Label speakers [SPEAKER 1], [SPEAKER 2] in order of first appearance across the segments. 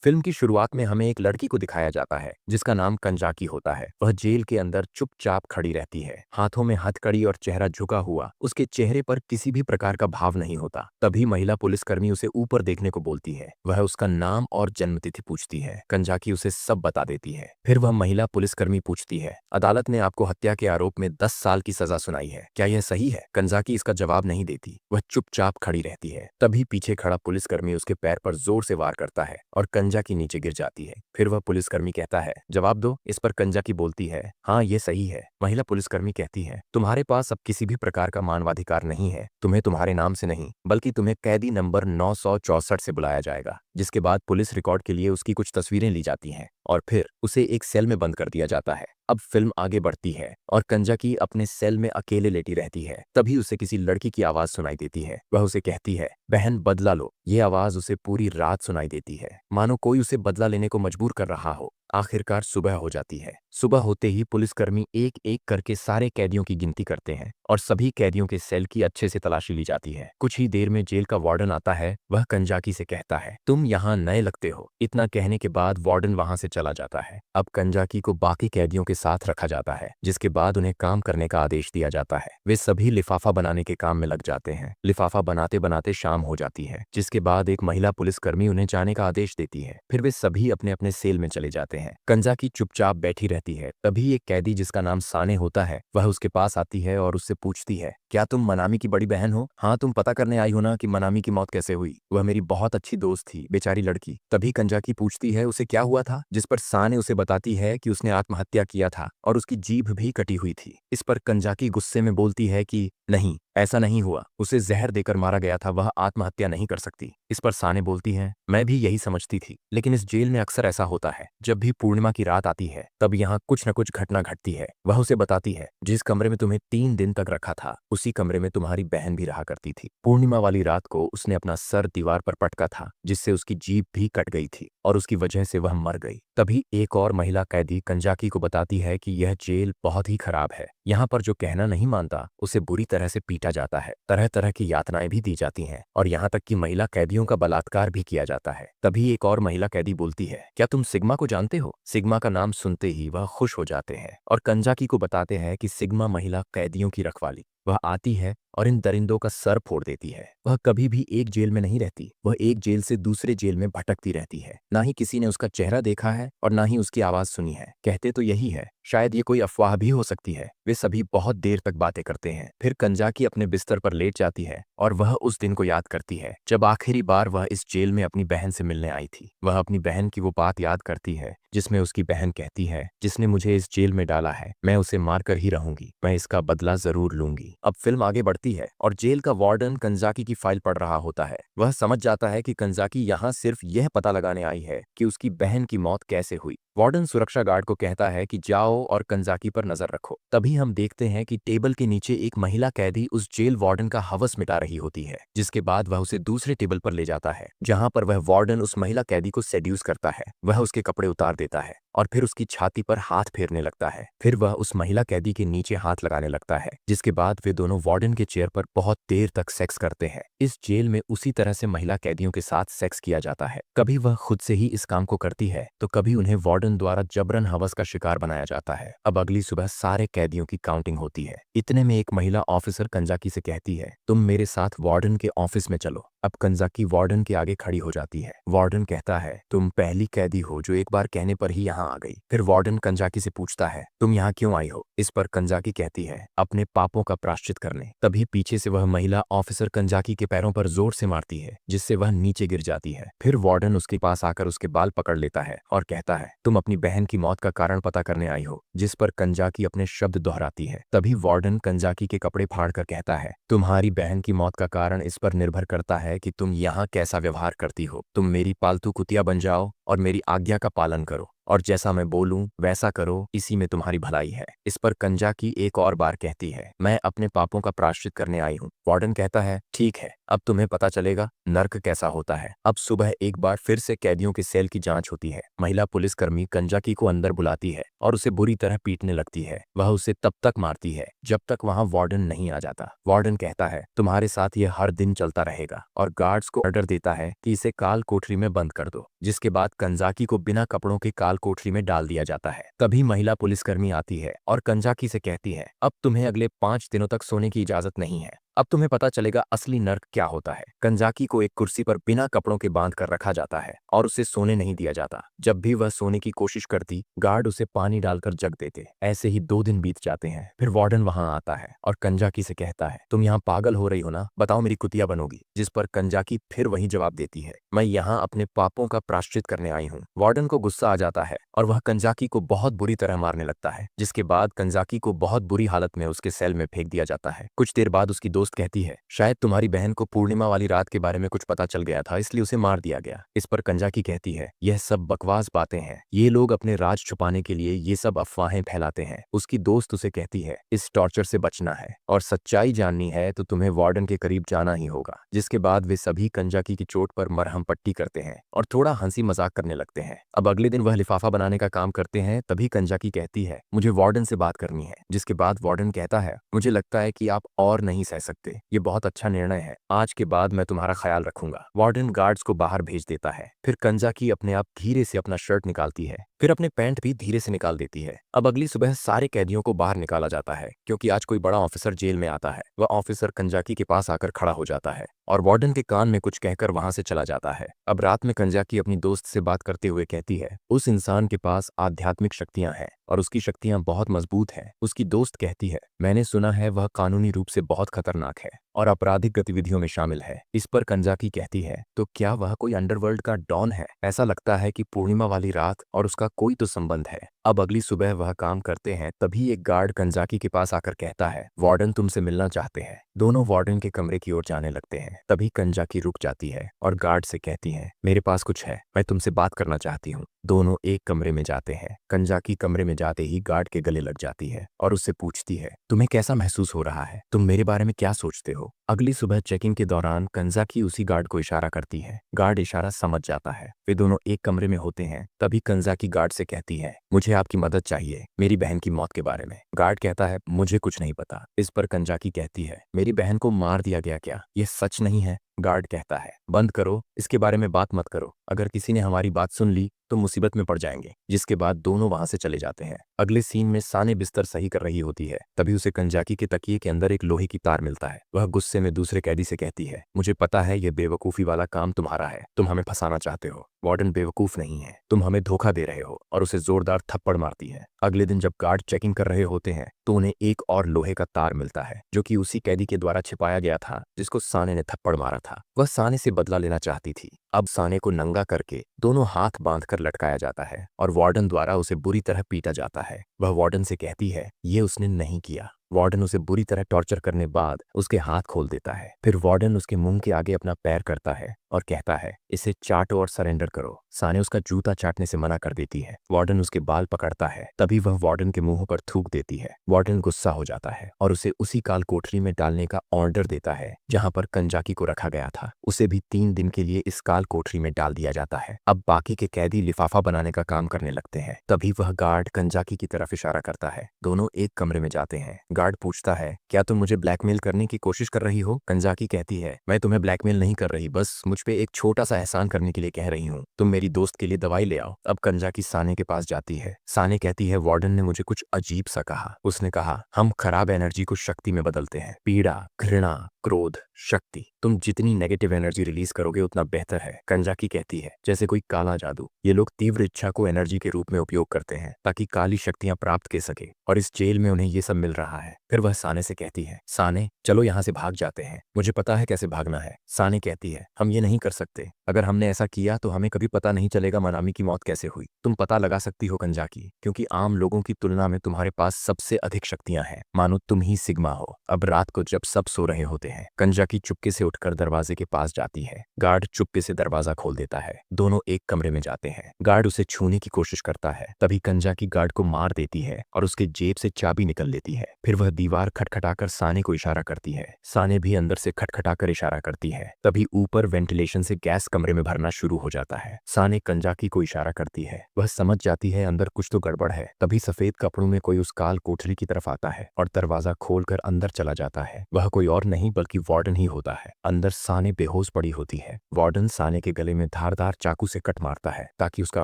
[SPEAKER 1] Film की शुरुआत में हमें एक लड़की को दिखाया जाता है जिसका नाम कंजाकी होता है। वह जेल के अंदर चुपचाप खड़ी रहती है, हाथों में हथकड़ी और चेहरा झुका हुआ। उसके चेहरे पर किसी भी प्रकार का भाव नहीं होता। तभी महिला पुलिसकर्मी उसे ऊपर देखने को बोलती है। वह उसका नाम और जन्मतिथि पूछती है। कंजाकी उसे सब बता देती है। फिर वह महिला पुलिसकर्मी पूछती है, अदालत ने आपको हत्या के आरोप में 10 साल की सजा सुनाई है, क्या यह सही है? कंजाकी इसका जवाब नहीं देती, वह चुपचाप खड़ी रहती है। तभी पीछे खड़ा पुलिसकर्मी उसके पैर पर जोर से वार करता है और कंजाकी नीचे गिर जाती है। फिर वह पुलिसकर्मी कहता है, जवाब दो। इस पर कंजाकी बोलती है, हाँ ये सही है। महिला पुलिसकर्मी कहती है, तुम्हारे पास अब किसी भी प्रकार का मानवाधिकार नहीं है। तुम्हें तुम्हारे नाम से नहीं बल्कि तुम्हें कैदी नंबर 964 से बुलाया जाएगा। जिसके बाद पुलिस रिकॉर्ड के लिए उसकी कुछ तस्वीरें ली जाती हैं और फिर उसे एक सेल में बंद कर दिया जाता है। अब फिल्म आगे बढ़ती है और कंजाकी अपने सेल में अकेले लेटी रहती है। तभी उसे किसी लड़की की आवाज सुनाई देती है। वह उसे कहती है, बहन बदला लो। ये आवाज उसे पूरी रात सुनाई देती है, मानो कोई उसे बदला लेने को मजबूर कर रहा हो। आखिरकार सुबह हो जाती है। सुबह होते ही पुलिसकर्मी एक एक करके सारे कैदियों की गिनती करते हैं और सभी कैदियों के सेल की अच्छे से तलाशी ली जाती है। कुछ ही देर में जेल का वार्डन आता है। वह कंजाकी से कहता है, तुम यहाँ नए लगते हो। इतना कहने के बाद वार्डन वहां से चला जाता है। अब कंजाकी को बाकी कैदियों के साथ रखा जाता है, जिसके बाद उन्हें काम करने का आदेश दिया जाता है। वे सभी लिफाफा बनाने के काम में लग जाते हैं। लिफाफा बनाते बनाते शाम हो जाती है, जिसके बाद एक महिला पुलिसकर्मी उन्हें जाने का आदेश देती है। फिर वे सभी अपने अपने सेल में चले जाते हैं। कंजाकी चुपचाप बैठी रहती है। तभी एक कैदी जिसका नाम साने होता है, वह उसके पास आती है और उससे पूछती है, क्या तुम मनामी की बड़ी बहन हो? हाँ, तुम पता करने आई हो ना कि मनामी की मौत कैसे हुई? वह मेरी बहुत अच्छी दोस्त थी, बेचारी लड़की। तभी कंजाकी पूछती है, उसे क्या हुआ था? जिस पर साने उसे बताती है कि उसने आत्महत्या किया था और उसकी जीभ भी कटी हुई थी। इस पर कंजाकी गुस्से में बोलती है कि नहीं, ऐसा नहीं हुआ, उसे जहर देकर मारा गया था, वह आत्महत्या नहीं कर सकती। इस पर साने बोलती है, मैं भी यही समझती थी, लेकिन इस जेल में अक्सर ऐसा होता है, जब भी पूर्णिमा की रात आती है तब यहाँ कुछ न कुछ घटना घटती है। वह उसे बताती है, जिस कमरे में तुम्हें 3 दिन तक रखा था उसी कमरे में तुम्हारी बहन भी रहा करती थी। पूर्णिमा वाली रात को उसने अपना सर दीवार पर पटका था, जिससे उसकी जीभ भी कट गई थी और उसकी वजह से वह मर गई। तभी एक और महिला कैदी कंजाकी को बताती है कि यह जेल बहुत ही खराब है। यहाँ पर जो कहना नहीं मानता उसे बुरी तरह से पीटा जाता है, तरह तरह की यातनाएं भी दी जाती हैं और यहाँ तक कि महिला कैदियों का बलात्कार भी किया जाता है। तभी एक और महिला कैदी बोलती है, क्या तुम सिग्मा को जानते हो? सिग्मा का नाम सुनते ही वह खुश हो जाते हैं और कंजाकी को बताते हैं कि सिग्मा महिला कैदियों की रखवाली। वह आती है और इन दरिंदों का सर फोड़ देती है। वह कभी भी एक जेल में नहीं रहती, वह एक जेल से दूसरे जेल में भटकती रहती है। ना ही किसी ने उसका चेहरा देखा है और ना ही उसकी आवाज सुनी है। कहते तो यही है, शायद ये कोई अफवाह भी हो सकती है। वे सभी बहुत देर तक बातें करते हैं। फिर कंजाकी अपने बिस्तर पर लेट जाती है और वह उस दिन को याद करती है जब आखिरी बार वह इस जेल में अपनी बहन से मिलने आई थी। वह अपनी बहन की वो बात याद करती है जिसमें उसकी बहन कहती है, जिसने मुझे इस जेल में डाला है मैं उसे मारकर ही रहूंगी, मैं इसका बदला जरूर लूंगी। अब फिल्म आगे बढ़ती है और जेल का वार्डन कंजाकी की फाइल पढ़ रहा होता है। वह समझ जाता है कि कंजाकी यहाँ सिर्फ यह पता लगाने आई है कि उसकी बहन की मौत कैसे हुई। वार्डन सुरक्षा गार्ड को कहता है कि जाओ और कंजाकी पर नजर रखो। तभी हम देखते हैं कि टेबल के नीचे एक महिला कैदी उस जेल वार्डन का हवस मिटा रही होती है, जिसके बाद वह उसे दूसरे टेबल पर ले जाता है जहां पर वह वार्डन उस महिला कैदी को सेड्यूस करता है। वह उसके कपड़े उतार देता है और फिर उसकी छाती पर हाथ फेरने लगता है। फिर वह उस महिला कैदी के नीचे हाथ लगाने लगता है, जिसके बाद वे दोनों वार्डन के चेयर पर बहुत देर तक सेक्स करते हैं। इस जेल में उसी तरह से महिला कैदियों के साथ सेक्स किया जाता है। कभी वह खुद से ही इस काम को करती है तो कभी उन्हें वार्डन द्वारा जबरन हवस का शिकार बनाया जाता है। अब अगली सुबह सारे कैदियों की काउंटिंग होती है। इतने में एक महिला ऑफिसर कंजाकी से कहती है, तुम मेरे साथ वार्डन के ऑफिस में चलो। अब कंजाकी वार्डन के आगे खड़ी हो जाती है। वार्डन कहता है, तुम पहली कैदी हो जो एक बार कहने पर ही यहाँ आ गई। फिर वार्डन कंजाकी से पूछता है, तुम यहाँ क्यों आई हो? इस पर कंजाकी कहती है, अपने पापों का प्रायश्चित करने। तभी पीछे से वह महिला ऑफिसर कंजाकी के पैरों पर जोर से मारती है, जिससे वह नीचे गिर जाती है। फिर वार्डन उसके पास आकर उसके बाल पकड़ लेता है और कहता है, तुम अपनी बहन की मौत का कारण पता करने आई हो। जिस पर कंजाकी अपने शब्द दोहराती है। तभी वार्डन कंजाकी के कपड़े फाड़कर कहता है, तुम्हारी बहन की मौत का कारण इस पर निर्भर करता है कि तुम यहाँ कैसा व्यवहार करती हो। तुम मेरी पालतू कुतिया बन जाओ और मेरी आज्ञा का पालन करो और जैसा मैं बोलूं वैसा करो, इसी में तुम्हारी भलाई है। इस पर कंजाकी एक और बार कहती है, मैं अपने पापों का प्रायश्चित करने आई हूँ। वार्डन कहता है, ठीक है, अब तुम्हें पता चलेगा नर्क कैसा होता है। अब सुबह एक बार फिर से कैदियों के सेल की जांच होती है। महिला पुलिसकर्मी कंजाकी को अंदर बुलाती है और उसे बुरी तरह पीटने लगती है। वह उसे तब तक मारती है जब तक वहां वार्डन नहीं आ जाता। वार्डन कहता है, तुम्हारे साथ यह हर दिन चलता रहेगा और गार्ड्स को ऑर्डर देता है कि इसे काल कोठरी में बंद कर दो। जिसके बाद कंजाकी को बिना कपड़ों के काल कोठरी में डाल दिया जाता है। तभी महिला पुलिसकर्मी आती है और कंजाकी से कहती है, अब तुम्हें अगले 5 दिनों तक सोने की इजाजत नहीं है। अब तुम्हें पता चलेगा असली नर्क क्या होता है। कंजाकी को एक कुर्सी पर बिना कपड़ों के बांध कर रखा जाता है और उसे सोने नहीं दिया जाता। जब भी वह सोने की कोशिश करती, गार्ड उसे पानी डालकर जग देते। ऐसे ही 2 दिन बीत जाते हैं। फिर वार्डन वहां आता है और कंजाकी से कहता है, तुम यहाँ पागल हो रही हो ना, बताओ मेरी कुतिया बनोगी। जिस पर कंजाकी फिर वही जवाब देती है, मैं यहाँ अपने पापों का प्रायश्चित करने आई हूँ। वार्डन को गुस्सा आ जाता है और वह कंजाकी को बहुत बुरी तरह मारने लगता है, जिसके बाद कंजाकी को बहुत बुरी हालत में उसके सेल में फेंक दिया जाता है। कुछ देर बाद उसकी दोस्त कहती है, शायद तुम्हारी बहन को पूर्णिमा वाली रात के बारे में कुछ पता चल गया था, इसलिए उसे मार दिया गया। इस पर कंजाकी कहती है, यह सब बकवास बातें हैं, ये लोग अपने राज छुपाने के लिए ये सब अफवाहें फैलाते हैं। उसकी दोस्त उसे कहती है, इस टॉर्चर से बचना है और सच्चाई जाननी है तो तुम्हें वार्डन के करीब जाना ही होगा। जिसके बाद वे सभी कंजाकी की चोट पर मरहम पट्टी करते हैं और थोड़ा हंसी मजाक करने लगते हैं। अब अगले दिन वह लिफाफा बनाने का काम करते हैं। तभी कंजाकी कहती है, मुझे वार्डन से बात करनी है। जिसके बाद वार्डन कहता है, मुझे लगता है कि आप और नहीं सह सकते, ये बहुत अच्छा निर्णय है, आज के बाद मैं तुम्हारा ख्याल रखूंगा। वार्डन गार्ड्स को बाहर भेज देता है। फिर कंजाकी अपने आप धीरे से अपना शर्ट निकालती है, फिर अपने पैंट भी धीरे से निकाल देती है। अब अगली सुबह सारे कैदियों को बाहर निकाला जाता है क्योंकि आज कोई बड़ा ऑफिसर जेल में आता है। वह ऑफिसर कंजाकी के पास आकर खड़ा हो जाता है और वार्डन के कान में कुछ कहकर वहां से चला जाता है। अब रात में कंजाकी अपनी दोस्त से बात करते हुए कहती है, उस इंसान के पास आध्यात्मिक शक्तियां हैं और उसकी शक्तियां बहुत मजबूत हैं। उसकी दोस्त कहती है, मैंने सुना है वह कानूनी रूप से बहुत खतरनाक है और आपराधिक गतिविधियों में शामिल है। इस पर कंजाकी कहती है, तो क्या वह कोई अंडरवर्ल्ड का डॉन है? ऐसा लगता है कि पूर्णिमा वाली रात और उसका कोई तो संबंध है। अब अगली सुबह वह काम करते हैं। तभी एक गार्ड कंजाकी के पास आकर कहता है, वार्डन तुमसे मिलना चाहते हैं। दोनों वार्डन के कमरे की ओर जाने लगते हैं। तभी कंजाकी रुक जाती है और गार्ड से कहती है, मेरे पास कुछ है, मैं तुमसे बात करना चाहती हूँ। दोनों एक कमरे में जाते हैं। कंजाकी कमरे में जाते ही गार्ड के गले लग जाती है और उससे पूछती है, तुम्हें कैसा महसूस हो रहा है? तुम मेरे बारे में क्या सोचते हो? अगली सुबह चेकिंग के दौरान कंजाकी उसी गार्ड को इशारा करती है। गार्ड इशारा समझ जाता है। वे दोनों एक कमरे में होते हैं। तभी कंजाकी गार्ड से कहती है, मुझे आपकी मदद चाहिए मेरी बहन की मौत के बारे में। गार्ड कहता है, मुझे कुछ नहीं पता। इस पर कंजाकी कहती है, मेरी बहन को मार दिया गया क्या? ये सच नहीं है? गार्ड कहता है, बंद करो, इसके बारे में बात मत करो। अगर किसी ने हमारी बात सुन ली तो मुसीबत में पड़ जाएंगे। जिसके बाद दोनों वहां से चले जाते हैं। अगले सीन में साने बिस्तर सही कर रही होती है। तभी उसे कंजाकी के तकिए के अंदर एक लोहे की तार मिलता है। वह गुस्से में दूसरे कैदी से कहती है, मुझे पता है ये बेवकूफी वाला काम तुम्हारा है, तुम हमें फंसाना चाहते हो। वार्डन बेवकूफ नहीं है, तुम हमें धोखा दे रहे हो, और उसे जोरदार थप्पड़ मारती है। अगले दिन जब गार्ड चेकिंग कर रहे होते हैं तो उन्हें एक और लोहे का तार मिलता है जो कि उसी कैदी के द्वारा छिपाया गया था जिसको साने ने थप्पड़ मारा था। वह साने से बदला लेना चाहती थी। अब साने को नंगा करके दोनों हाथ बांधकर लटकाया जाता है और वार्डन द्वारा उसे बुरी तरह पीटा जाता है। वह वार्डन से कहती है, ये उसने नहीं किया। वार्डन उसे बुरी तरह टॉर्चर करने बाद उसके हाथ खोल देता है। फिर वार्डन उसके मुंह के आगे अपना पैर करता है और कहता है, इसे चाटो और सरेंडर करो। साने उसका जूता चाटने से मना कर देती है। वार्डन उसके बाल पकड़ता है। तभी वह वार्डन के मुंह पर थूक देती है। वार्डन गुस्सा हो जाता है और उसे उसी काल कोठरी में डालने का ऑर्डर देता है जहां पर कंजाकी को रखा गया था। उसे भी 3 दिन के लिए इस काल कोठरी में डाल दिया जाता है। अब बाकी के कैदी लिफाफा बनाने का काम करने लगते हैं। तभी वह गार्ड कंजाकी की तरफ इशारा करता है। दोनों एक कमरे में जाते हैं। गार्ड पूछता है, क्या तुम मुझे ब्लैकमेल करने की कोशिश कर रही हो? कंजाकी कहती है, मैं तुम्हें ब्लैकमेल नहीं कर रही, बस मुझ पे एक छोटा सा एहसान करने के लिए कह रही हूँ। तुम मेरी दोस्त के लिए दवाई ले आओ। अब कंजाकी साने के पास जाती है। साने कहती है, वार्डन ने मुझे कुछ अजीब सा कहा। उसने कहा, हम खराब एनर्जी को शक्ति में बदलते हैं। पीड़ा, घृणा, क्रोध, शक्ति। तुम जितनी नेगेटिव एनर्जी रिलीज करोगे उतना बेहतर है। कंजाकी कहती है, जैसे कोई काला जादू। ये लोग तीव्र इच्छा को एनर्जी के रूप में उपयोग करते हैं ताकि काली शक्तियां प्राप्त कर सके, और इस जेल में उन्हें ये सब मिल रहा है। फिर वह साने से कहती है, साने चलो यहाँ से भाग जाते हैं, मुझे पता है कैसे भागना है। साने कहती है, हम ये नहीं कर सकते। अगर हमने ऐसा किया तो हमें कभी पता नहीं चलेगा मनामी की मौत कैसे हुई। तुम पता लगा सकती हो कंजाकी, क्योंकि आम लोगों की तुलना में तुम्हारे पास सबसे अधिक शक्तियां हैं, मानो तुम ही सिग्मा हो। अब रात को जब सब सो रहे होते हैं, कंजाकी चुपके से उठकर दरवाजे के पास जाती है। गार्ड चुपके से दरवाजा खोल देता है। दोनों एक कमरे में जाते हैं। गार्ड उसे छूने की कोशिश करता है। तभी कंजाकी गार्ड को मार देती है और उसके जेब से चाबी निकल लेती है। फिर वह दीवार खटखटाकर साने को इशारा करती है। साने भी अंदर से खटखटाकर इशारा करती है। तभी ऊपर वेंटिलेशन से गैस कमरे में भरना शुरू हो जाता है। साने कंजाकी को इशारा करती है। वह समझ जाती है अंदर कुछ तो गड़बड़ है। तभी सफेद कपड़ों में कोई उस काल कोठरी की तरफ आता है और दरवाजा खोलकर अंदर चला जाता है। वह कोई और नहीं बल्कि वार्डन ही होता है। अंदर साने बेहोश पड़ी होती है। वार्डन साने के गले में धारदार चाकू से कट मारता है ताकि उसका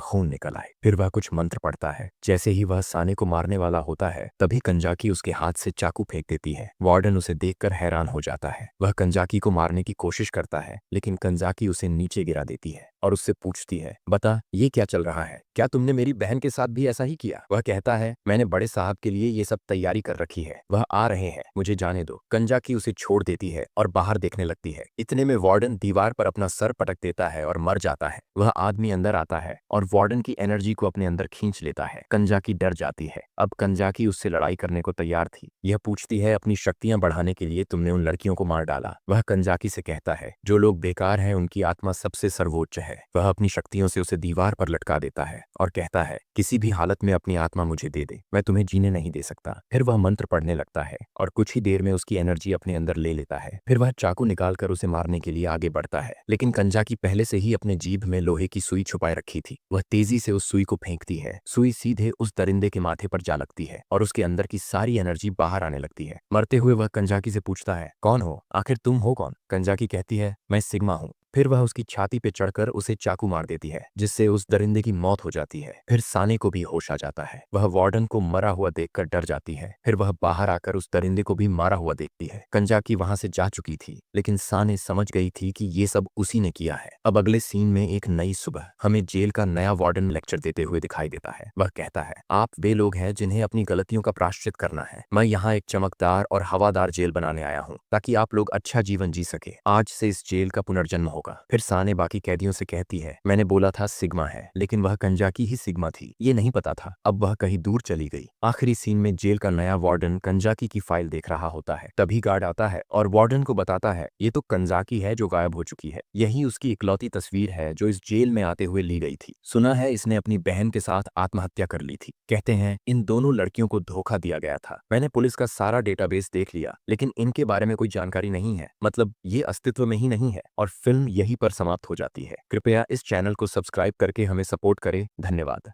[SPEAKER 1] खून निकल आए। फिर वह कुछ मंत्र पढ़ता है। जैसे ही वह साने को मारने वाला होता है तभी कंजाकी उसके हाथ से चाकू फेंक देती है। वार्डन उसे देखकर हैरान हो जाता है। वह कंजाकी को मारने की कोशिश करता है लेकिन कंजाकी उसे नीचे गिरा देती है और उससे पूछती है, बता ये क्या चल रहा है? क्या तुमने मेरी बहन के साथ भी ऐसा ही किया? वह कहता है, मैंने बड़े साहब के लिए ये सब तैयारी कर रखी है, वह आ रहे हैं, मुझे जाने दो। कंजाकी उसे छोड़ देती है और बाहर देखने लगती है। इतने में वार्डन दीवार पर अपना सर पटक देता है और मर जाता है। वह आदमी अंदर आता है और वार्डन की एनर्जी को अपने अंदर खींच लेता है। कंजाकी डर जाती है। अब कंजाकी उससे लड़ाई करने को तैयार थी। यह पूछती है, अपनी शक्तियां बढ़ाने के लिए तुमने उन लड़कियों को मार डाला। वह कंजाकी से कहता है, जो लोग बेकार हैं उनकी आत्मा सबसे सर्वोच्च है। वह अपनी शक्तियों से उसे दीवार पर लटका देता है और कहता है, किसी भी हालत में अपनी आत्मा मुझे दे दे, मैं तुम्हें जीने नहीं दे सकता। फिर वह मंत्र पढ़ने लगता है और कुछ ही देर में उसकी एनर्जी अपने अंदर ले लेता है। फिर वह चाकू निकालकर उसे मारने के लिए आगे बढ़ता है लेकिन कंजाकी पहले से ही अपने जीभ में लोहे की सुई छुपाए रखी थी। वह तेजी से उस सुई को फेंकती है। सुई सीधे उस दरिंदे के माथे पर जा लगती है और उसके अंदर की सारी एनर्जी बाहर आने लगती है। मरते हुए वह कंजाकी से पूछता है, कौन हो? आखिर तुम हो कौन? कंजाकी कहती है, मैं सिग्मा हूँ। फिर वह उसकी छाती पे चढ़कर उसे चाकू मार देती है जिससे उस दरिंदे की मौत हो जाती है। फिर साने को भी होश आ जाता है। वह वार्डन को मरा हुआ देखकर डर जाती है। फिर वह बाहर आकर उस दरिंदे को भी मारा हुआ देखती है। कंजाकी वहां से जा चुकी थी लेकिन साने समझ गई थी कि ये सब उसी ने किया है। अब अगले सीन में एक नई सुबह हमें जेल का नया वार्डन लेक्चर देते हुए दिखाई देता है। वह कहता है, आप वे लोग हैं जिन्हें अपनी गलतियों का प्रायश्चित करना है। मैं यहाँ एक चमकदार और हवादार जेल बनाने आया हूँ ताकि आप लोग अच्छा जीवन जी सके। आज से इस जेल का पुनर्जन्म होगा। फिर साने बाकी कैदियों से कहती है, मैंने बोला था सिग्मा है लेकिन वह कंजाकी ही सिग्मा थी, ये नहीं पता था। अब वह कहीं दूर चली गई। आखिरी सीन में जेल का नया वार्डन कंजाकी की फाइल देख रहा होता है। तभी गार्ड आता है और वार्डन को बताता है, ये तो कंजाकी है जो गायब हो चुकी है। यही उसकी इकलौती तस्वीर है जो इस जेल में आते हुए ली गई थी। सुना है इसने अपनी बहन के साथ आत्महत्या कर ली थी। कहते हैं इन दोनों लड़कियों को धोखा दिया गया था। मैंने पुलिस का सारा डेटाबेस देख लिया लेकिन इनके बारे में कोई जानकारी नहीं है, मतलब ये अस्तित्व में ही नहीं है। और फिल्म यहीं पर समाप्त हो जाती है। कृपया इस चैनल को सब्सक्राइब करके हमें सपोर्ट करें। धन्यवाद।